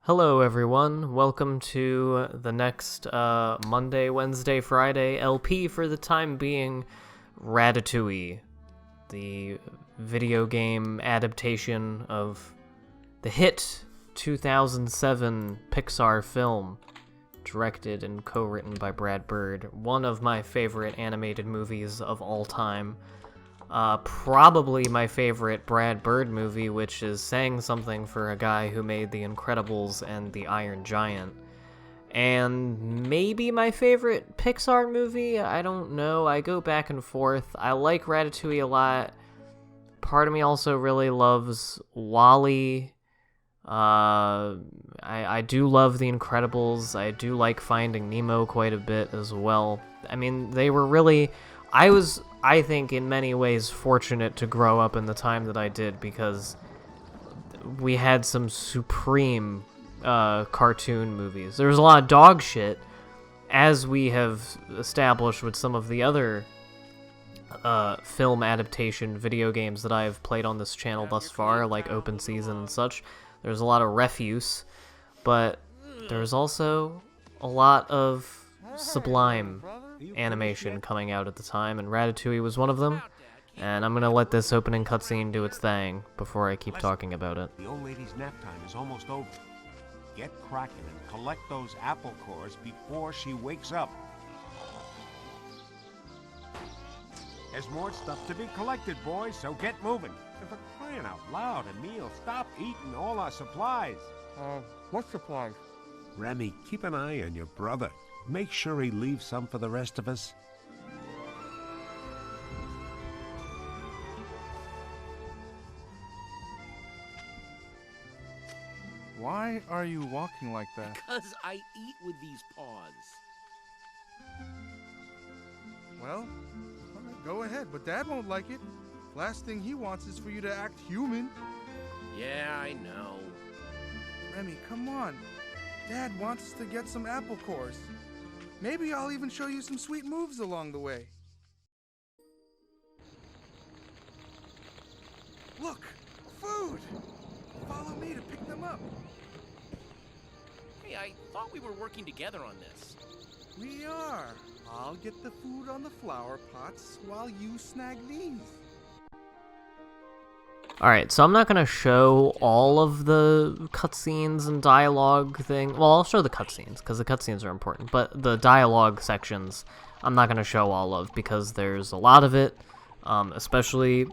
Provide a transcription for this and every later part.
Hello everyone, welcome to the next Monday, Wednesday, Friday LP for the time being, Ratatouille, the video game adaptation of the hit 2007 Pixar film, directed and co-written by Brad Bird, one of my favorite animated movies of all time. Probably my favorite Brad Bird movie, which is saying something for a guy who made The Incredibles and The Iron Giant. And maybe my favorite Pixar movie? I don't know. I go back and forth. I like Ratatouille a lot. Part of me also really loves WALL-E. I do love The Incredibles. I do like Finding Nemo quite a bit as well. I mean, they were really... I think, in many ways, fortunate to grow up in the time that I did, because we had some supreme cartoon movies. There was a lot of dog shit, as we have established with some of the other film adaptation video games that I have played on this channel thus far, like Open Season and such. There's a lot of refuse, but there's also a lot of sublime animation coming out at the time, and Ratatouille was one of them. And I'm gonna let this opening cutscene do its thing before I keep talking about it. The old lady's nap time is almost over. Get cracking and collect those apple cores before she wakes up. There's more stuff to be collected, boys, so get moving. And for crying out loud, Emil, stop eating all our supplies. What supplies? Remy, keep an eye on your brother. Make sure he leaves some for the rest of us. Why are you walking like that? Because I eat with these paws. Well, all right, go ahead, but Dad won't like it. Last thing he wants is for you to act human. Yeah, I know. Remy, come on. Dad wants us to get some apple cores. Maybe I'll even show you some sweet moves along the way. Look! Food! Follow me to pick them up. Hey, I thought we were working together on this. We are. I'll get the food on the flower pots while you snag these. Alright, so I'm not gonna show all of the cutscenes and dialogue thing. Well, I'll show the cutscenes, because the cutscenes are important, but the dialogue sections I'm not gonna show all of, because there's a lot of it, especially,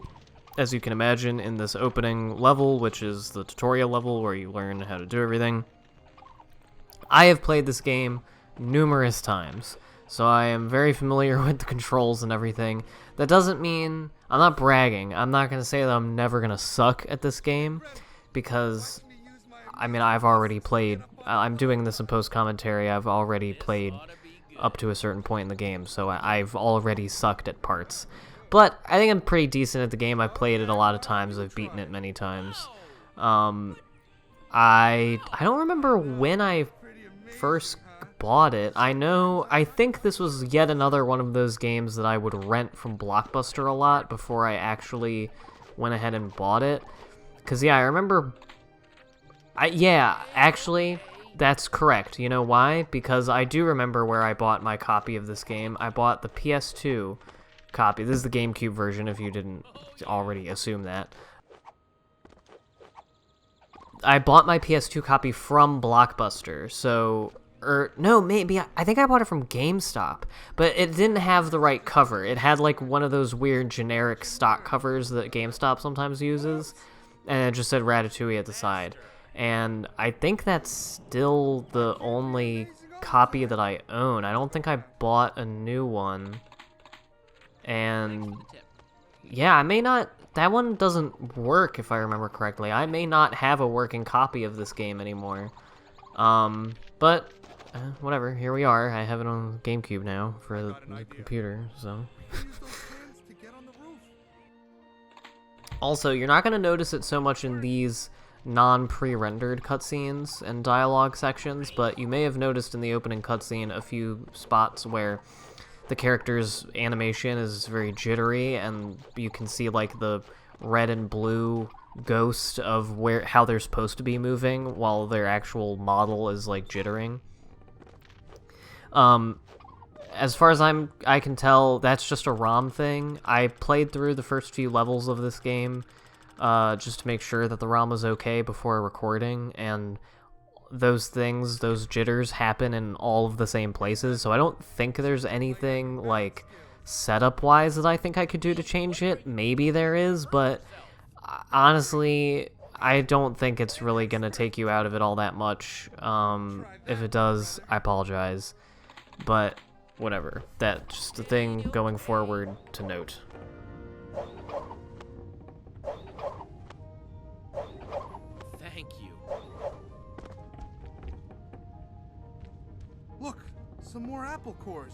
as you can imagine, in this opening level, which is the tutorial level where you learn how to do everything. I have played this game numerous times, so I am very familiar with the controls and everything. That doesn't mean... I'm not bragging. I'm not going to say that I'm never going to suck at this game, because, I mean, I've already played... I'm doing this in post-commentary. I've already played up to a certain point in the game, so I've already sucked at parts. But I think I'm pretty decent at the game. I've played it a lot of times. I've beaten it many times. I don't remember when I first bought it. I think this was yet another one of those games that I would rent from Blockbuster a lot before I actually went ahead and bought it. Because, yeah, I remember... actually, that's correct. You know why? Because I do remember where I bought my copy of this game. I bought the PS2 copy. This is the GameCube version, if you didn't already assume that. I bought my PS2 copy from Blockbuster, so... Or, no, maybe, I think I bought it from GameStop, but it didn't have the right cover. It had, like, one of those weird generic stock covers that GameStop sometimes uses, and it just said Ratatouille at the side. And I think that's still the only copy that I own. I don't think I bought a new one. And, yeah, I may not... That one doesn't work, if I remember correctly. I may not have a working copy of this game anymore. But... whatever, here we are. I have it on GameCube now for the computer, so... Also, you're not going to notice it so much in these non-pre-rendered cutscenes and dialogue sections, but you may have noticed in the opening cutscene a few spots where the character's animation is very jittery, and you can see, like, the red and blue ghost of how they're supposed to be moving, while their actual model is, like, jittering. As far as I can tell, that's just a ROM thing. I played through the first few levels of this game, just to make sure that the ROM was okay before recording, and those things, those jitters, happen in all of the same places, so I don't think there's anything, like, setup-wise that I think I could do to change it. Maybe there is, but honestly, I don't think it's really gonna take you out of it all that much. If it does, I apologize. But, whatever. That's just a thing going forward to note. Thank you. Look, some more apple cores.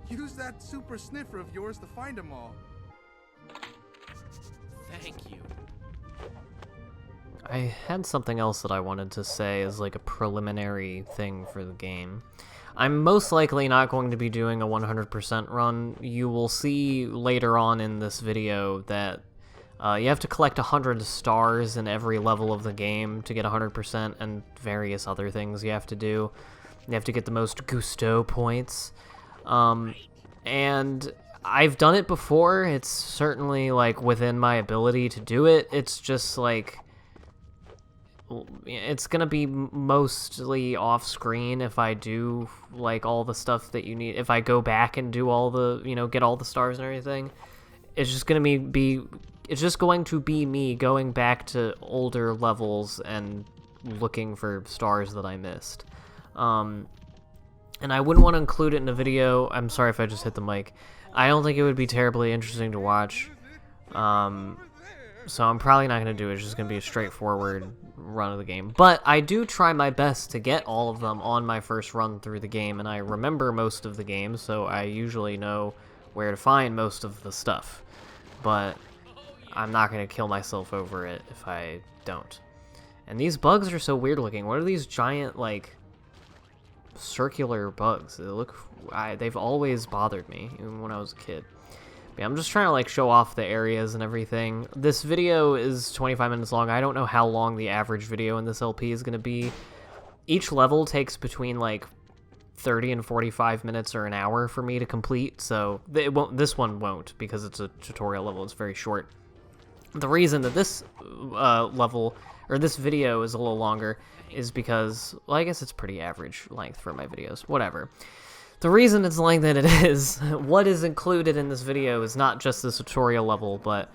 Use that super sniffer of yours to find them all. Thank you. I had something else that I wanted to say as like a preliminary thing for the game. I'm most likely not going to be doing a 100% run. You will see later on in this video that you have to collect 100 stars in every level of the game to get 100%, and various other things you have to do. You have to get the most gusto points. And I've done it before. It's certainly like within my ability to do it. It's just like... it's gonna be mostly off screen if I do like all the stuff that you need. If I go back and do all the, get all the stars and everything, it's just gonna it's just going to be me going back to older levels and looking for stars that I missed. And I wouldn't want to include it in a video. I'm sorry if I just hit the mic. I don't think it would be terribly interesting to watch. So I'm probably not going to do it. It's just going to be a straightforward run of the game. But I do try my best to get all of them on my first run through the game, and I remember most of the game, so I usually know where to find most of the stuff. But I'm not going to kill myself over it if I don't. And these bugs are so weird looking. What are these giant, like, circular bugs? They've always bothered me, even when I was a kid. Yeah, I'm just trying to like show off the areas and everything. This video is 25 minutes long. I don't know how long the average video in this LP is going to be. Each level takes between like 30 and 45 minutes or an hour for me to complete, so this one won't because it's a tutorial level. It's very short. The reason that this level or this video is a little longer is because, well, I guess it's pretty average length for my videos. Whatever. The reason it's like that it is, what is included in this video is not just the tutorial level, but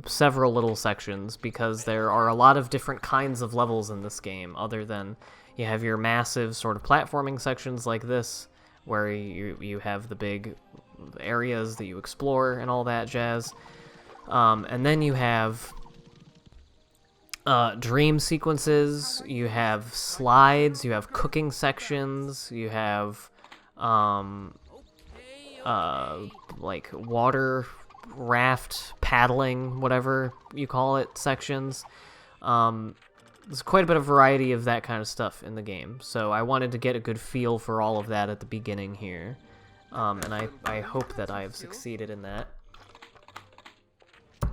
several little sections, because there are a lot of different kinds of levels in this game, other than you have your massive sort of platforming sections like this, where you have the big areas that you explore and all that jazz. And then you have dream sequences, you have slides, you have cooking sections, you have... like water raft paddling, whatever you call it, sections. There's quite a bit of variety of that kind of stuff in the game, so I wanted to get a good feel for all of that at the beginning here, and I hope that I have succeeded in that.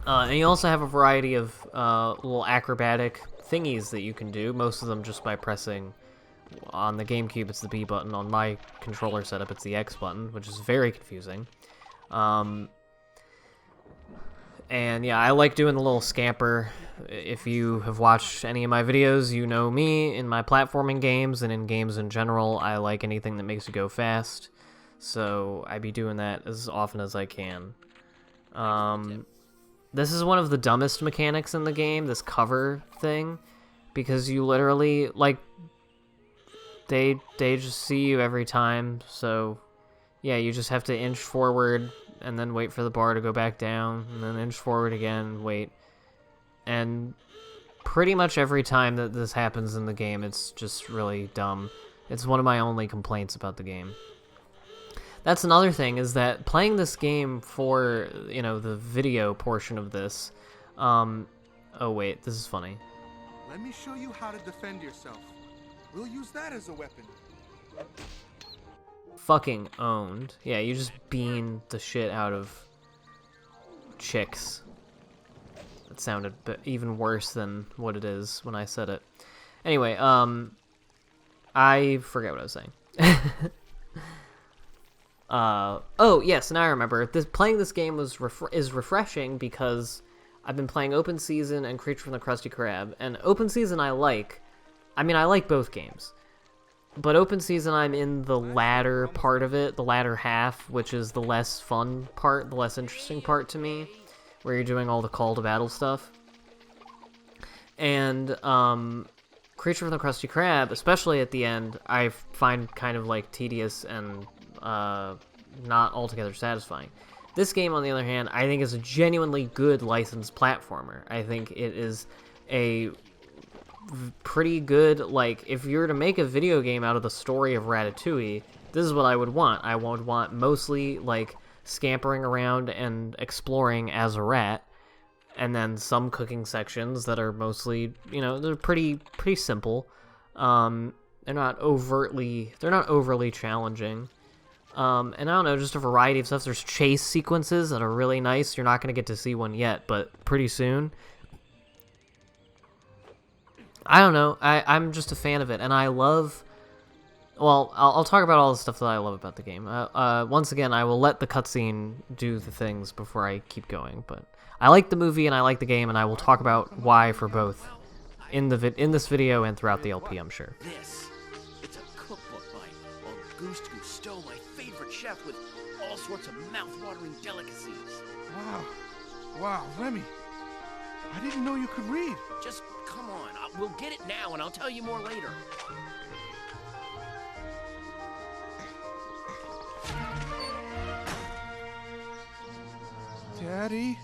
And you also have a variety of little acrobatic thingies that you can do, most of them just by pressing. On the GameCube, it's the B button. On my controller setup, it's the X button, which is very confusing. And yeah, I like doing the little scamper. If you have watched any of my videos, you know me in my platforming games and in games in general. I like anything that makes you go fast, so I be doing that as often as I can. This is one of the dumbest mechanics in the game, this cover thing, because you literally, like, they just see you every time, so yeah, you just have to inch forward and then wait for the bar to go back down, and then inch forward again, wait. And pretty much every time that this happens in the game, it's just really dumb. It's one of my only complaints about the game. That's another thing, is that playing this game for, you know, the video portion of this, oh wait, this is funny. Let me show you how to defend yourself. We'll use that as a weapon. Fucking owned. Yeah, you just bean the shit out of chicks. It sounded even worse than what it is when I said it. Anyway, I forget what I was saying. Oh yes, now I remember. Playing this game is refreshing because I've been playing Open Season and Creature from the Krusty Krab, and Open Season I like both games. But Open Season, I'm in the latter part of it, the latter half, which is the less fun part, the less interesting part to me, where you're doing all the call to battle stuff. And Creature from the Krusty Krab, especially at the end, I find kind of like tedious and not altogether satisfying. This game, on the other hand, I think is a genuinely good licensed platformer. I think it is a pretty good, like, if you were to make a video game out of the story of Ratatouille, this is what I would want. I would want mostly, like, scampering around and exploring as a rat, and then some cooking sections that are mostly, you know, they're pretty simple. They're not overly challenging. And I don't know, just a variety of stuff. There's chase sequences that are really nice. You're not going to get to see one yet, but pretty soon. I don't know. I'm just a fan of it, and I love... Well, I'll talk about all the stuff that I love about the game. Once again, I will let the cutscene do the things before I keep going, but I like the movie and I like the game, and I will talk about why for both in this video and throughout the LP, I'm sure. It's a cookbook by Auguste Gusteau, my favorite chef, with all sorts of mouth-watering delicacies. Wow, Remy. I didn't know you could read. Just come on. We'll get it now, and I'll tell you more later. Daddy?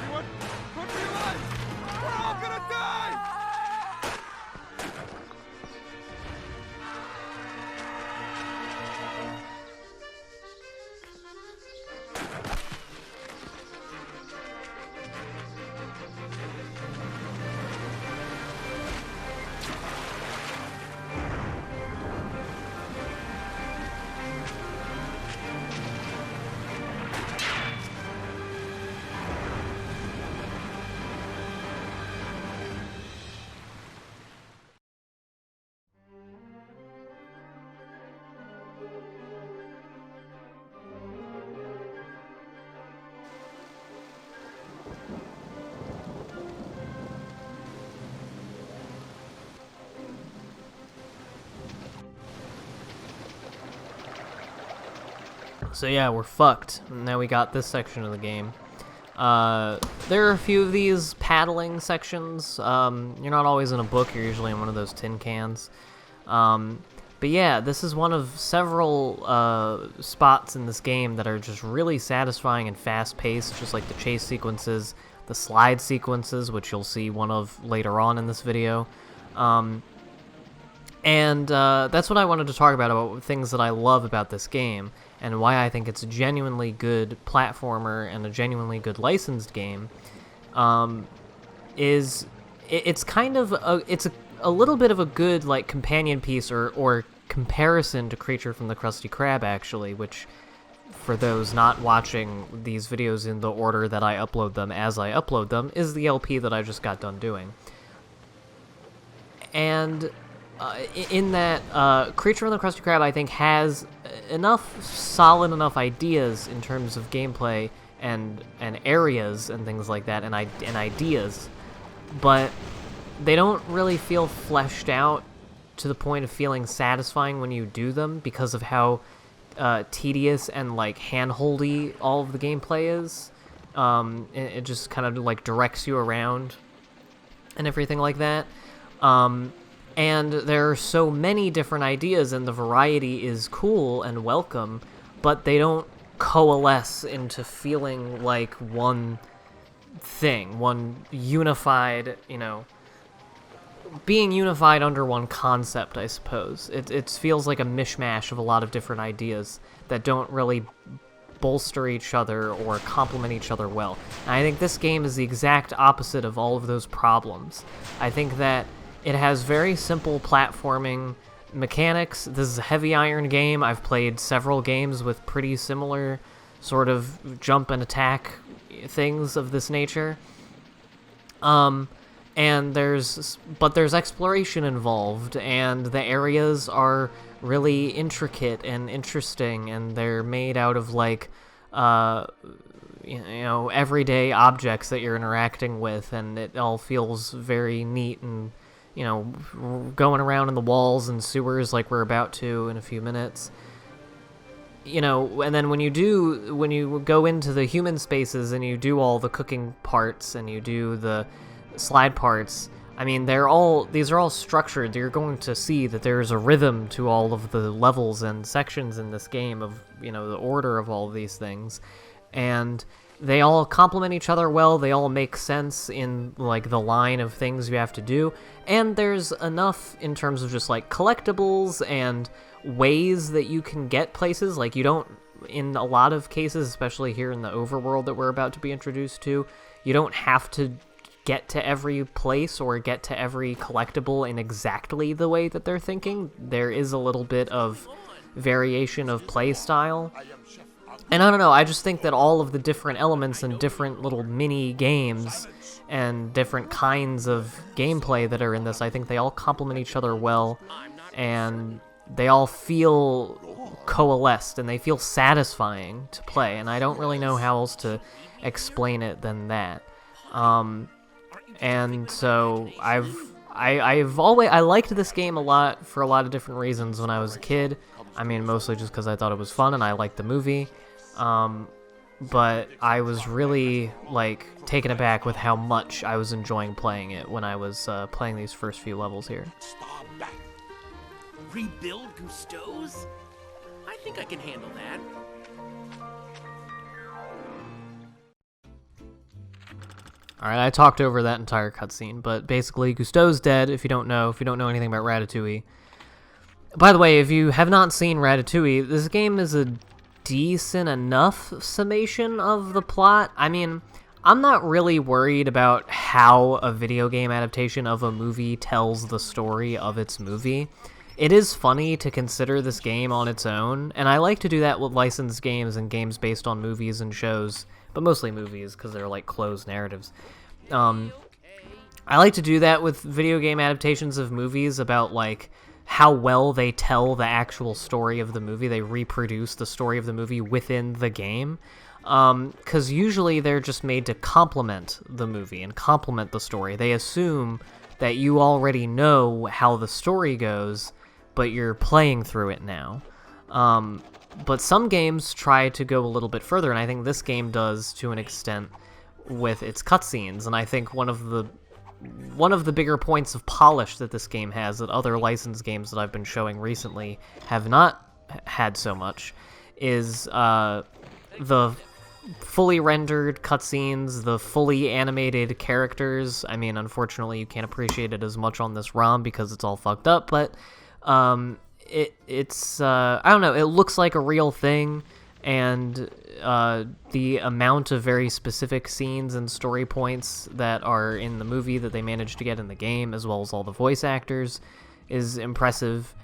Everyone, run for your lives! We're all gonna die! So yeah, we're fucked. Now we got this section of the game. There are a few of these paddling sections. You're not always in a book, you're usually in one of those tin cans. But yeah, this is one of several spots in this game that are just really satisfying and fast-paced, just like the chase sequences, the slide sequences, which you'll see one of later on in this video. And that's what I wanted to talk about things that I love about this game, and why I think it's a genuinely good platformer and a genuinely good licensed game. It's kind of a little bit of a good, like, companion piece or comparison to Creature from the Krusty Krab, actually, which, for those not watching these videos in the order that I upload them as I upload them, is the LP that I just got done doing. And in that Creature from the Krusty Krab, I think, has solid enough ideas in terms of gameplay and areas and things like that, and ideas, but they don't really feel fleshed out to the point of feeling satisfying when you do them because of how tedious and like hand-holdy all of the gameplay is. It just kind of like directs you around and everything like that. And there are so many different ideas, and the variety is cool and welcome, but they don't coalesce into feeling like one thing, one unified, being unified under one concept, I suppose. It feels like a mishmash of a lot of different ideas that don't really bolster each other or complement each other well. And I think this game is the exact opposite of all of those problems. I think that it has very simple platforming mechanics. This is a heavy iron game. I've played several games with pretty similar sort of jump and attack things of this nature. And there's exploration involved, and the areas are really intricate and interesting, and they're made out of like everyday objects that you're interacting with, and it all feels very neat and going around in the walls and sewers like we're about to in a few minutes. And then when you go into the human spaces and you do all the cooking parts and you do the slide parts, I mean, these are all structured. You're going to see that there's a rhythm to all of the levels and sections in this game of, the order of all of these things. And they all complement each other well. They all make sense in, like, the line of things you have to do. And there's enough in terms of just, like, collectibles and ways that you can get places. Like, you don't, in a lot of cases, especially here in the overworld that we're about to be introduced to, you don't have to get to every place or get to every collectible in exactly the way that they're thinking. There is a little bit of variation of play style. And I don't know, I just think that all of the different elements and different little mini games and different kinds of gameplay that are in this, I think they all complement each other well, and they all feel coalesced and they feel satisfying to play, and I don't really know how else to explain it than that. And so I liked this game a lot for a lot of different reasons when I was a kid. I mean, mostly just because I thought it was fun and I liked the movie. But I was really, like, taken aback with how much I was enjoying playing it when I was playing these first few levels here. Stop back. Rebuild Gusteau's? I think I can handle that. Alright, I talked over that entire cutscene, but basically Gusteau's dead, if you don't know anything about Ratatouille. By the way, if you have not seen Ratatouille, this game is a decent enough summation of the plot. I mean, I'm not really worried about how a video game adaptation of a movie tells the story of its movie. It is funny to consider this game on its own, and I like to do that with licensed games and games based on movies and shows, but mostly movies because they're like closed narratives. I like to do that with video game adaptations of movies about like how well they tell the actual story of the movie. They reproduce the story of the movie within the game. Because usually they're just made to complement the movie and complement the story. They assume that you already know how the story goes, but you're playing through it now. But some games try to go a little bit further, and I think this game does to an extent with its cutscenes. And I think one of the bigger points of polish that this game has that other licensed games that I've been showing recently have not had so much is the fully rendered cutscenes, the fully animated characters. I mean, unfortunately, you can't appreciate it as much on this ROM because it's all fucked up, but it's I don't know, it looks like a real thing, and the amount of very specific scenes and story points that are in the movie that they managed to get in the game, as well as all the voice actors, is impressive.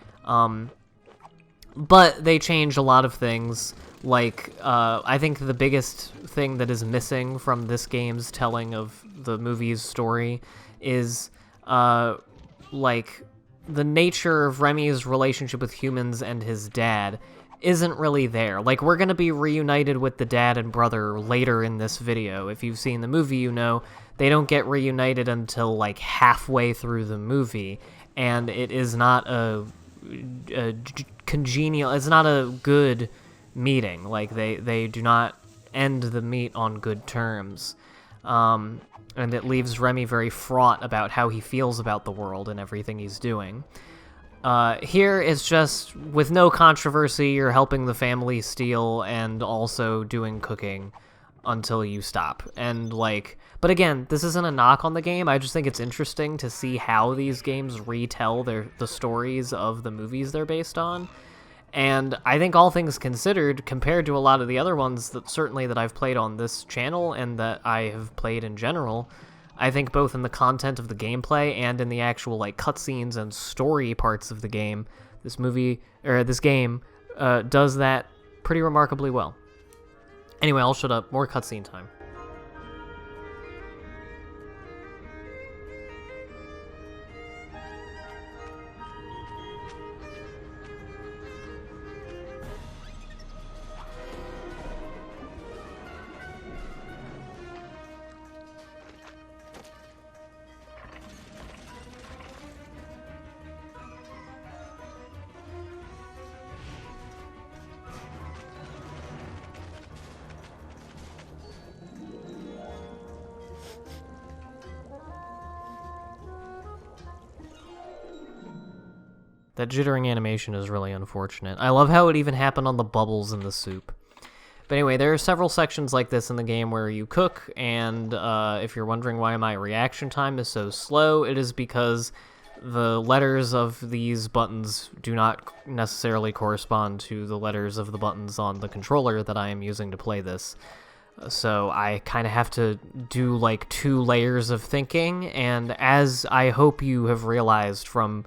But they changed a lot of things. Like, I think the biggest thing that is missing from this game's telling of the movie's story is, like, the nature of Remy's relationship with humans and his dad isn't really there. Like, we're gonna be reunited with the dad and brother later in this video. If you've seen the movie, you know they don't get reunited until, like, halfway through the movie, and it is not a congenial, it's not a good meeting. Like, they do not end the meet on good terms. And it leaves Remy very fraught about how he feels about the world and everything he's doing. Here, it's just, with no controversy, you're helping the family steal and also doing cooking until you stop. And, like, but again, this isn't a knock on the game. I just think it's interesting to see how these games retell the stories of the movies they're based on. And I think, all things considered, compared to a lot of the other ones that certainly that I've played on this channel and that I have played in general, I think both in the content of the gameplay and in the actual, like, cutscenes and story parts of the game, this game does that pretty remarkably well. Anyway, I'll shut up. More cutscene time. That jittering animation is really unfortunate. I love how it even happened on the bubbles in the soup. But anyway, there are several sections like this in the game where you cook, and if you're wondering why my reaction time is so slow, it is because the letters of these buttons do not necessarily correspond to the letters of the buttons on the controller that I am using to play this. So I kind of have to do, like, 2 layers of thinking, and as I hope you have realized from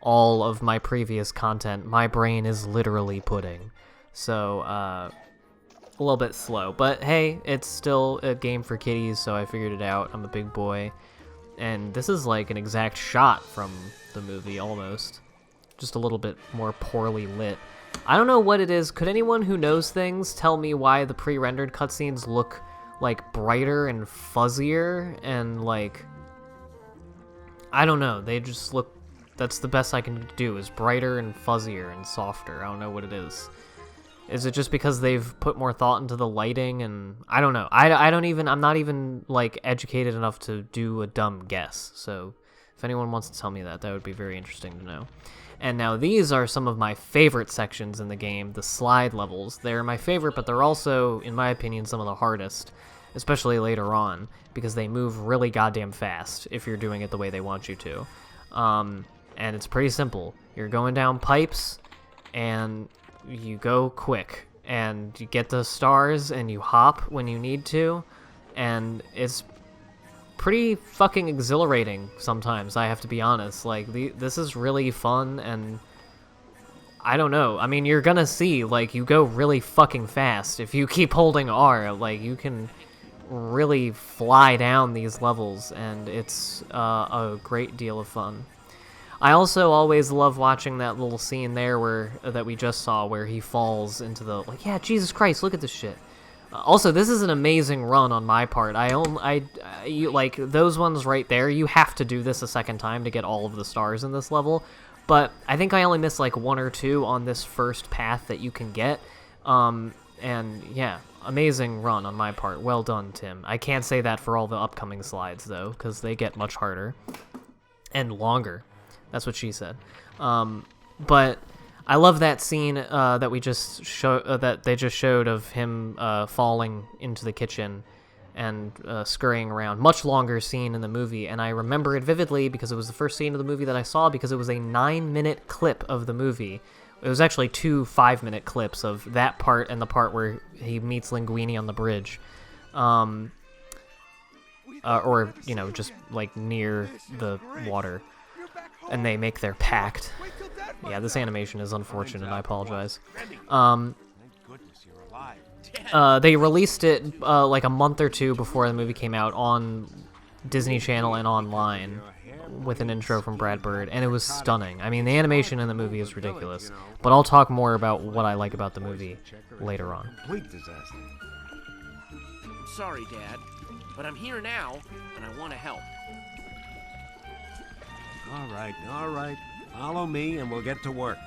all of my previous content, my brain is literally pudding. So, a little bit slow. But hey, it's still a game for kiddies, so I figured it out. I'm a big boy. And this is like an exact shot from the movie, almost. Just a little bit more poorly lit. I don't know what it is. Could anyone who knows things tell me why the pre-rendered cutscenes look, like, brighter and fuzzier? And, like, I don't know. They just look... That's the best I can do, is brighter and fuzzier and softer. I don't know what it is. Is it just because they've put more thought into the lighting? And I don't know. I'm not even, like, educated enough to do a dumb guess. So if anyone wants to tell me that, that would be very interesting to know. And now these are some of my favorite sections in the game, the slide levels. They're my favorite, but they're also, in my opinion, some of the hardest, especially later on, because they move really goddamn fast if you're doing it the way they want you to. And it's pretty simple. You're going down pipes, and you go quick, and you get the stars, and you hop when you need to, and it's pretty fucking exhilarating sometimes, I have to be honest. Like, this is really fun, and I don't know. I mean, you're gonna see, like, you go really fucking fast. If you keep holding R, like, you can really fly down these levels, and it's a great deal of fun. I also always love watching that little scene there that we just saw where he falls into the, like, yeah, Jesus Christ, look at this shit. Also, this is an amazing run on my part. Like, those ones right there, you have to do this a second time to get all of the stars in this level. But I think I only missed, like, 1 or 2 on this first path that you can get. And yeah, amazing run on my part. Well done, Tim. I can't say that for all the upcoming slides, though, because they get much harder and longer. That's what she said. But I love that scene that they just showed of him falling into the kitchen and scurrying around. Much longer scene in the movie, and I remember it vividly because it was the first scene of the movie that I saw, because it was a 9-minute clip of the movie. It was actually 2 5-minute clips of that part and the part where he meets Linguini on the bridge. Or, you know, just, like, near the water. And they make their pact. Yeah, this animation is unfortunate, I apologize. They released it, like, a month or 2 before the movie came out on Disney Channel and online. with an intro from Brad Bird, and it was stunning. I mean, the animation in the movie is ridiculous, but I'll talk more about what I like about the movie later on. Complete disaster. I'm sorry, Dad, but I'm here now, and I want to help. All right. Follow me, and we'll get to work.